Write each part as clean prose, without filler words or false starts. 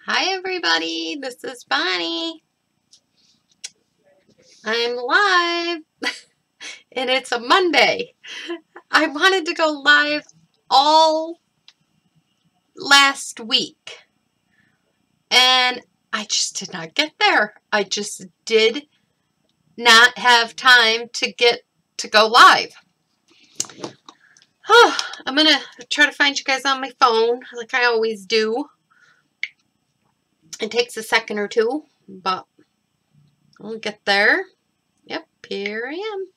Hi everybody, this is Bonnie. I'm live and it's a Monday. I wanted to go live all last week and I just did not get there. I just did not have time to get to go live. I'm going to try to find you guys on my phone like I always do. It takes a second or two, but I'll get there. Yep, here I am.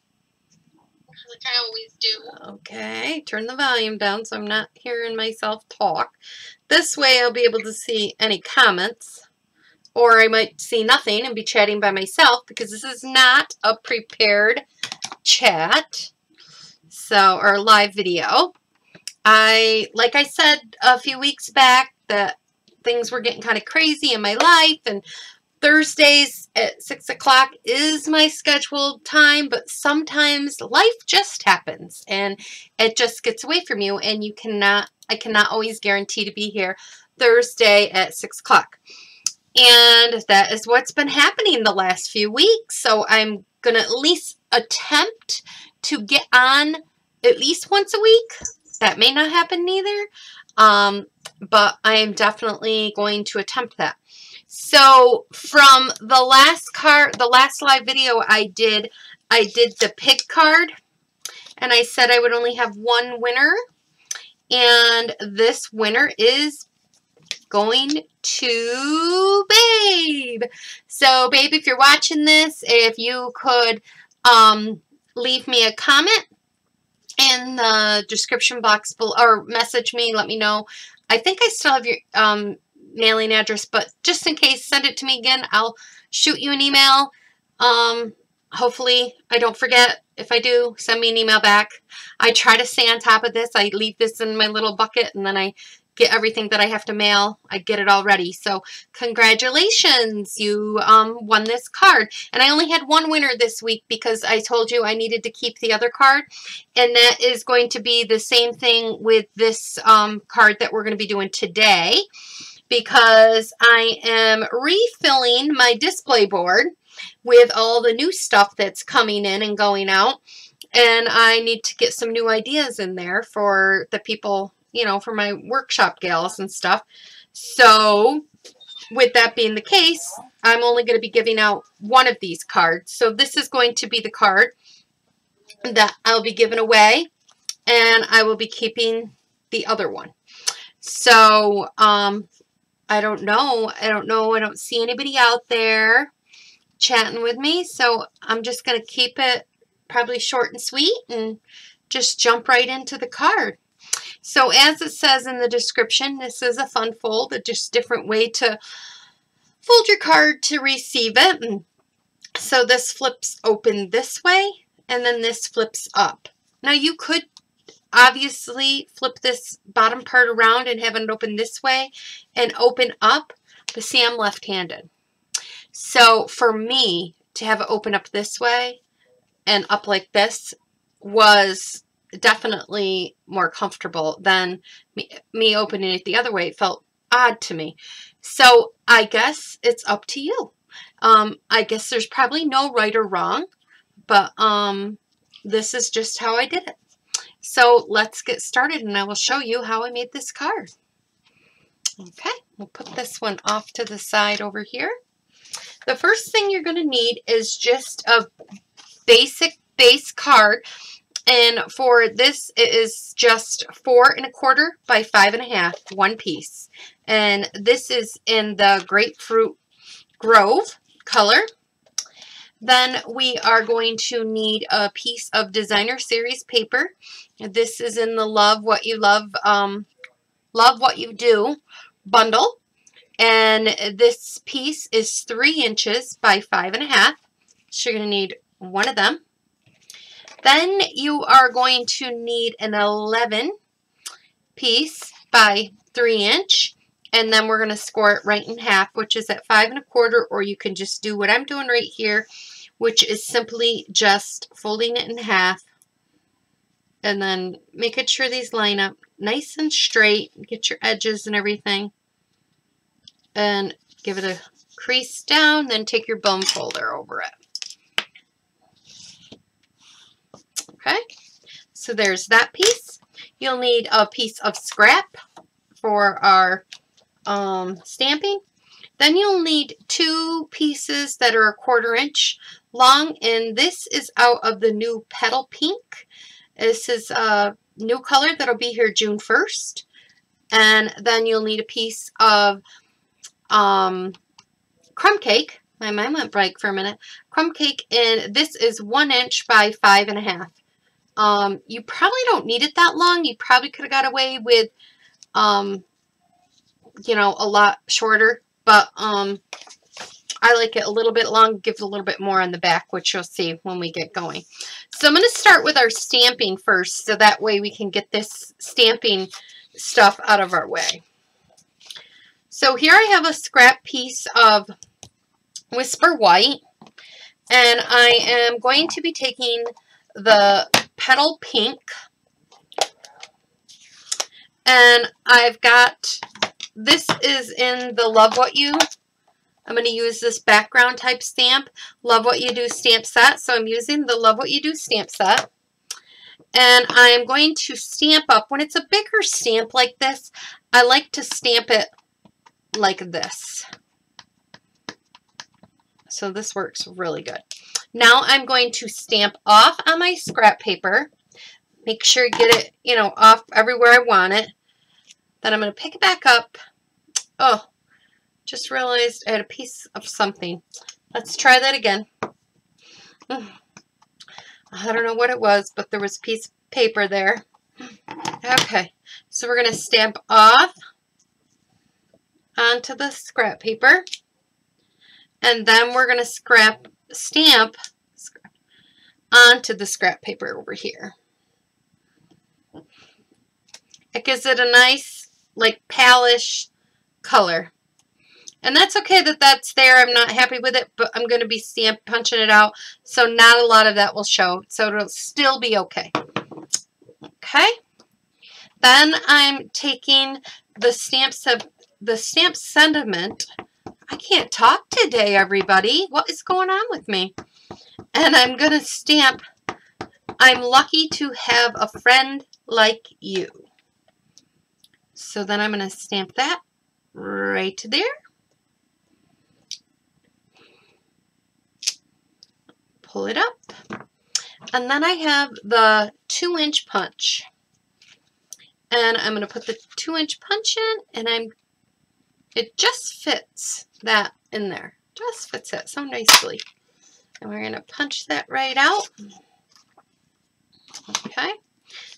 Like I always do. Okay, turn the volume down so I'm not hearing myself talk. This way I'll be able to see any comments, or I might see nothing and be chatting by myself because this is not a prepared chat, or live video. Like I said a few weeks back, that things were getting kind of crazy in my life, and Thursdays at 6 o'clock is my scheduled time, but sometimes life just happens and it just gets away from you, and I cannot always guarantee to be here Thursday at 6 o'clock. And that is what's been happening the last few weeks. So I'm going to at least attempt to get on at least once a week. That may not happen either, but I am definitely going to attempt that. So from the last live video I did the pig card, and I said I would only have one winner, and this winner is going to Babe. So Babe, if you're watching this, if you could leave me a comment in the description box below, or message me, let me know. I think I still have your mailing address, but just in case, send it to me again. I'll shoot you an email. Hopefully I don't forget. If I do, send me an email back. I try to stay on top of this. I leave this in my little bucket, and then I get everything that I have to mail. I get it all ready. So congratulations, you won this card. And I only had one winner this week because I told you I needed to keep the other card, and that is going to be the same thing with this card that we're going to be doing today, because I am refilling my display board with all the new stuff that's coming in and going out, and I need to get some new ideas in there for the people, you know, for my workshop gals and stuff. So with that being the case, I'm only going to be giving out one of these cards. So this is going to be the card that I'll be giving away, and I will be keeping the other one. So I don't know. I don't see anybody out there chatting with me, so I'm just going to keep it probably short and sweet and just jump right into the card. So as it says in the description, this is a fun fold, a just different way to fold your card to receive it. And so this flips open this way, and then this flips up. Now you could obviously flip this bottom part around and have it open this way and open up, but see, I'm left-handed. So for me to have it open up this way and up like this was definitely more comfortable than me opening it the other way. It felt odd to me. So I guess it's up to you. I guess there's probably no right or wrong, but this is just how I did it. So let's get started, and I will show you how I made this card. Okay, we'll put this one off to the side over here. The first thing you're going to need is just a basic base card, and for this it is just 4 1/4 by 5 1/2, one piece, and this is in the Grapefruit Grove color. Then we are going to need a piece of designer series paper. This is in the Love What You Love, Love What You Do bundle. And this piece is 3 inches by 5 1/2. So you're going to need one of them. Then you are going to need an 11 piece by 3 inch. And then we're going to score it right in half, which is at 5 1/4, or you can just do what I'm doing right here, which is simply just folding it in half and then making sure these line up nice and straight. Get your edges and everything. and give it a crease down, then take your bone folder over it. Okay, so there's that piece. You'll need a piece of scrap for our stamping. Then you'll need 2 pieces that are 1/4 inch long, and this is out of the new Petal Pink. This is a new color that'll be here June 1st. And then you'll need a piece of crumb cake. My mind went blank for a minute. Crumb cake, and this is 1 inch by 5.5. You probably don't need it that long. You probably could have got away with, you know, a lot shorter. But I like it a little bit long. Gives a little bit more on the back, which you'll see when we get going. So I'm going to start with our stamping first, so that way we can get this stamping stuff out of our way. So here I have a scrap piece of Whisper White, and I am going to be taking the Petal Pink, and I've got, this is in the Love What You, I'm going to use this background type stamp, Love What You Do stamp set, so I'm using the Love What You Do stamp set. And I'm going to stamp up. When it's a bigger stamp like this, I like to stamp it like this. So this works really good. Now I'm going to stamp off on my scrap paper. Make sure you get it, you know, off everywhere I want it. Then I'm going to pick it back up. Oh, just realized I had a piece of something. Let's try that again. I don't know what it was, but there was a piece of paper there. Okay, so we're going to stamp off onto the scrap paper. And then we're going to stamp onto the scrap paper over here. It gives it a nice, like, palish color. And that's okay that that's there. I'm not happy with it, but I'm going to be punching it out, so not a lot of that will show. So it'll still be okay. Okay. Then I'm taking the stamp sentiment. I can't talk today, everybody. What is going on with me? And I'm going to stamp, I'm lucky to have a friend like you. So then I'm going to stamp that right there. Pull it up. And then I have the 2-inch punch. And I'm going to put the 2-inch punch in, and it just fits that in there. Just fits it so nicely. And we're going to punch that right out. Okay.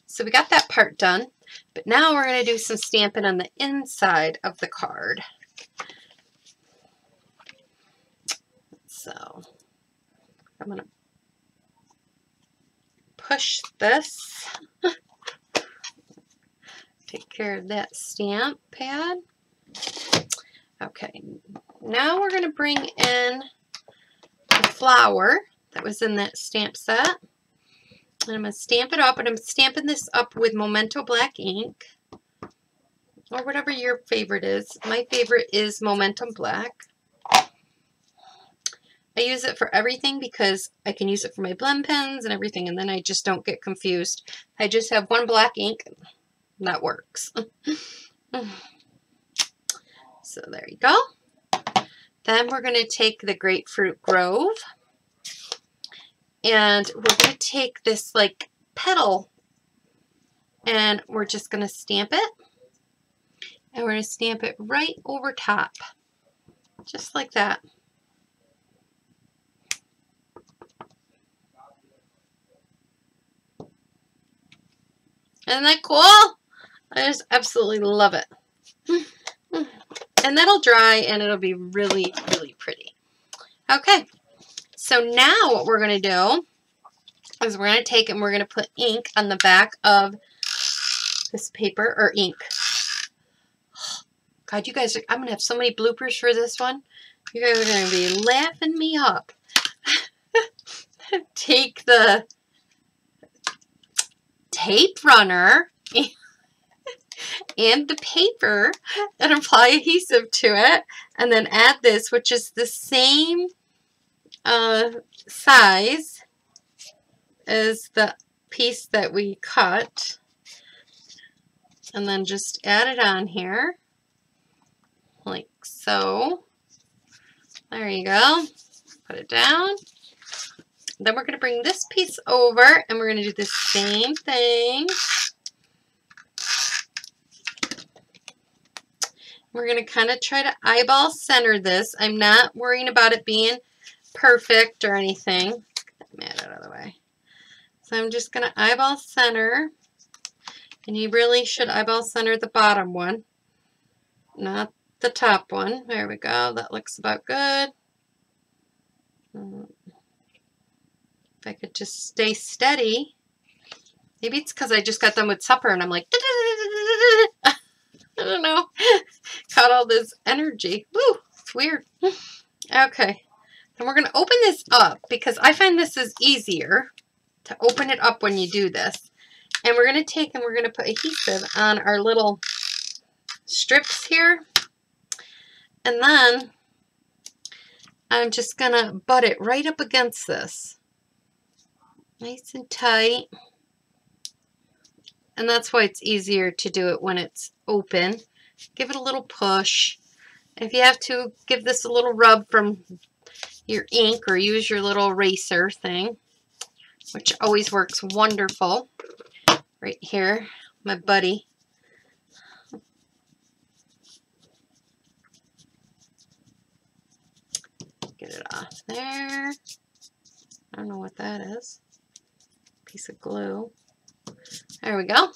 So we got that part done. But now we're going to do some stamping on the inside of the card. So I'm going to push this. Take care of that stamp pad. Okay, now we're going to bring in the flower that was in that stamp set. And I'm going to stamp it up, and I'm stamping this up with Memento black ink, or whatever your favorite is. My favorite is Memento black. I use it for everything because I can use it for my blend pens and everything, and then I just don't get confused. I just have one black ink, and that works. So there you go. Then we're going to take the Grapefruit Grove, and we're going to take this like petal, and we're just going to stamp it, and we're going to stamp it right over top, just like that. Isn't that cool? I just absolutely love it. And that'll dry, and it'll be really, really pretty. Okay, so now what we're going to do is we're going to take and we're going to put ink on the back of this paper, or ink. God, you guys, I'm going to have so many bloopers for this one. You guys are going to be laughing me up. Take the tape runner and the paper and apply adhesive to it, and then add this, which is the same size as the piece that we cut, and then just add it on here like so. There you go. Put it down. Then we're going to bring this piece over and we're going to do the same thing. We're going to kind of try to eyeball center this. I'm not worrying about it being perfect or anything. Get that mat out of the way. So I'm just going to eyeball center. And you really should eyeball center the bottom one, not the top one. There we go. That looks about good. If I could just stay steady. Maybe it's because I just got done with supper and I'm like, I don't know. Got all this energy. Woo, it's weird. Okay. Then we're going to open this up because I find this is easier to open it up when you do this. And we're going to take and we're going to put adhesive on our little strips here. And then I'm just going to butt it right up against this. Nice and tight. And that's why it's easier to do it when it's open. Give it a little push. If you have to, give this a little rub from your ink or use your little eraser thing, which always works wonderful. Right here, my buddy. Get it off there. I don't know what that is. Piece of glue. There we go.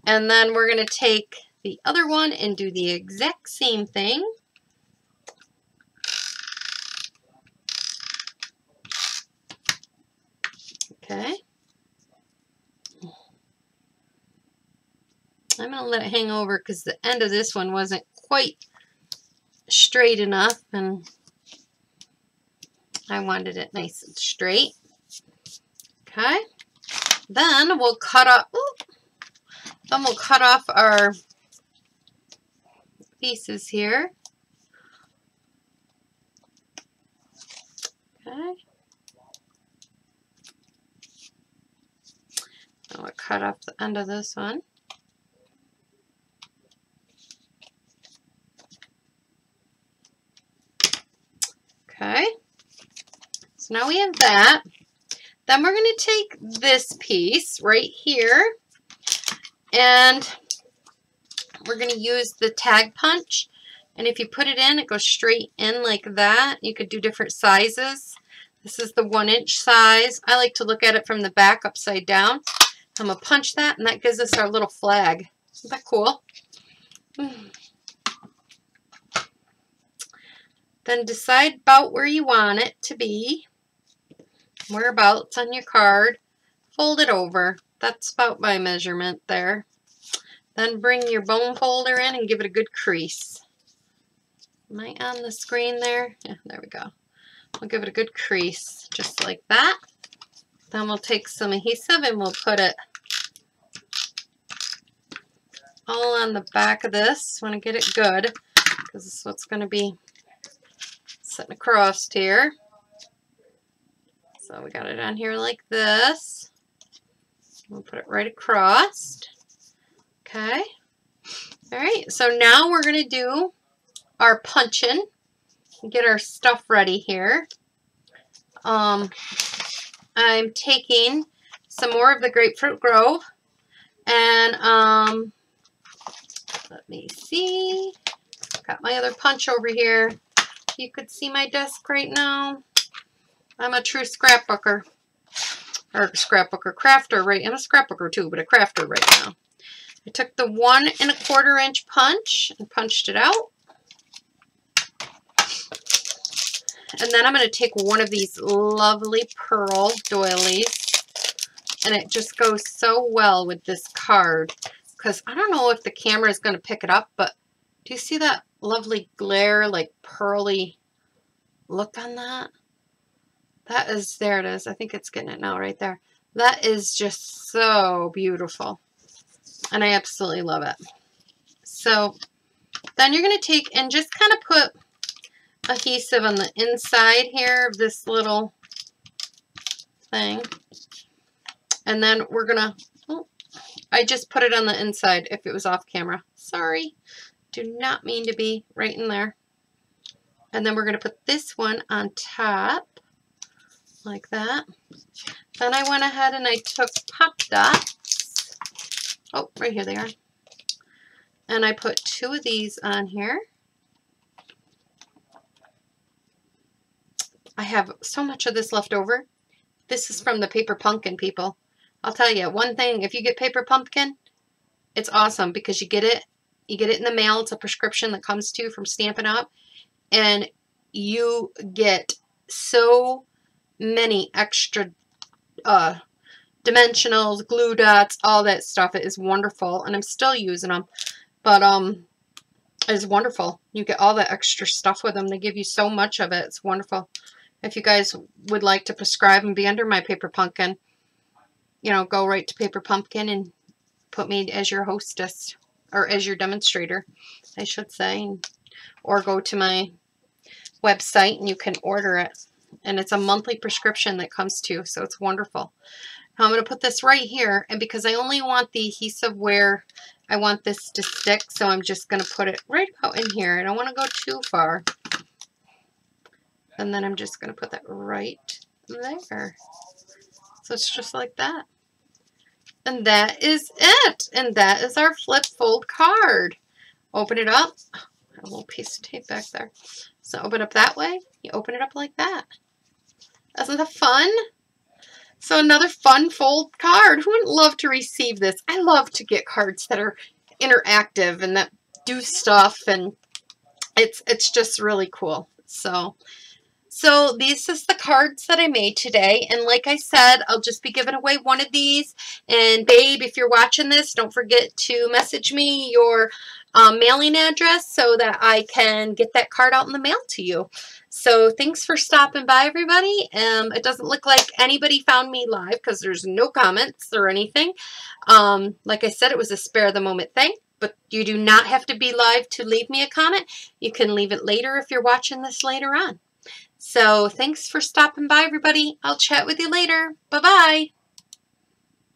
And then we're going to take the other one and do the exact same thing. Okay. I'm going to let it hang over because the end of this one wasn't quite straight enough and I wanted it nice and straight. Okay. Then we'll cut off, our pieces here. Okay. And we'll cut off the end of this one. Okay. So now we have that. Then we're going to take this piece right here and we're going to use the tag punch. And if you put it in, it goes straight in like that. You could do different sizes. This is the 1-inch size. I like to look at it from the back upside down. I'm going to punch that and that gives us our little flag. Isn't that cool? Then decide about where you want it to be. Whereabouts on your card. Fold it over. That's about my measurement there. Then bring your bone folder in and give it a good crease. Am I on the screen there? Yeah, there we go. We'll give it a good crease, just like that. Then we'll take some adhesive and we'll put it all on the back of this. Want to get it good, because this is what's going to be sitting across here. So we got it on here like this. We'll put it right across. Okay. All right, so now we're going to do our punching. Get our stuff ready here. I'm taking some more of the Grapefruit Grove and let me see. Got my other punch over here. You could see my desk right now. I'm a true scrapbooker. Or scrapbooker crafter, right? I'm a scrapbooker too, but a crafter right now. I took the 1 1/4 inch punch and punched it out. And then I'm going to take one of these lovely pearl doilies. And it just goes so well with this card. Because I don't know if the camera is going to pick it up, but do you see that lovely glare, like pearly look on that? That is, there it is. I think it's getting it now right there. That is just so beautiful. and I absolutely love it. So then you're going to take and just kind of put adhesive on the inside here of this little thing. And then we're going to, oh, I just put it on the inside if it was off camera. Sorry. Do not mean to be right in there. And then we're going to put this one on top like that. Then I went ahead and I took pop dots. Oh, right here they are. And I put 2 of these on here. I have so much of this left over. This is from the paper pumpkin, people. I'll tell you one thing, if you get paper pumpkin, it's awesome because you get it in the mail. It's a prescription that comes to you from Stampin' Up! And you get so many extra dimensionals, glue dots, all that stuff. It is wonderful, and I'm still using them. But it's wonderful. You get all that extra stuff with them. They give you so much of it. It's wonderful. If you guys would like to prescribe and be under my paper pumpkin, you know, go right to Paper Pumpkin and put me as your hostess, or as your demonstrator, I should say. Or go to my website and you can order it. And it's a monthly prescription that comes to you, so it's wonderful. Now I'm going to put this right here, and because I only want the adhesive where I want this to stick, so I'm just going to put it right out in here. I don't want to go too far. And then I'm just going to put that right there. So it's just like that. And that is it. And that is our flip fold card. Open it up. A little piece of tape back there. So open up that way. You open it up like that. Isn't that fun? So another fun fold card. Who wouldn't love to receive this? I love to get cards that are interactive and that do stuff, and it's just really cool. So these is the cards that I made today, and like I said, I'll just be giving away one of these. And babe, if you're watching this, don't forget to message me your mailing address so that I can get that card out in the mail to you. So thanks for stopping by, everybody. It doesn't look like anybody found me live because there's no comments or anything. Like I said, it was a spare the moment thing, but you do not have to be live to leave me a comment. You can leave it later if you're watching this later on. So thanks for stopping by, everybody. I'll chat with you later. Bye-bye.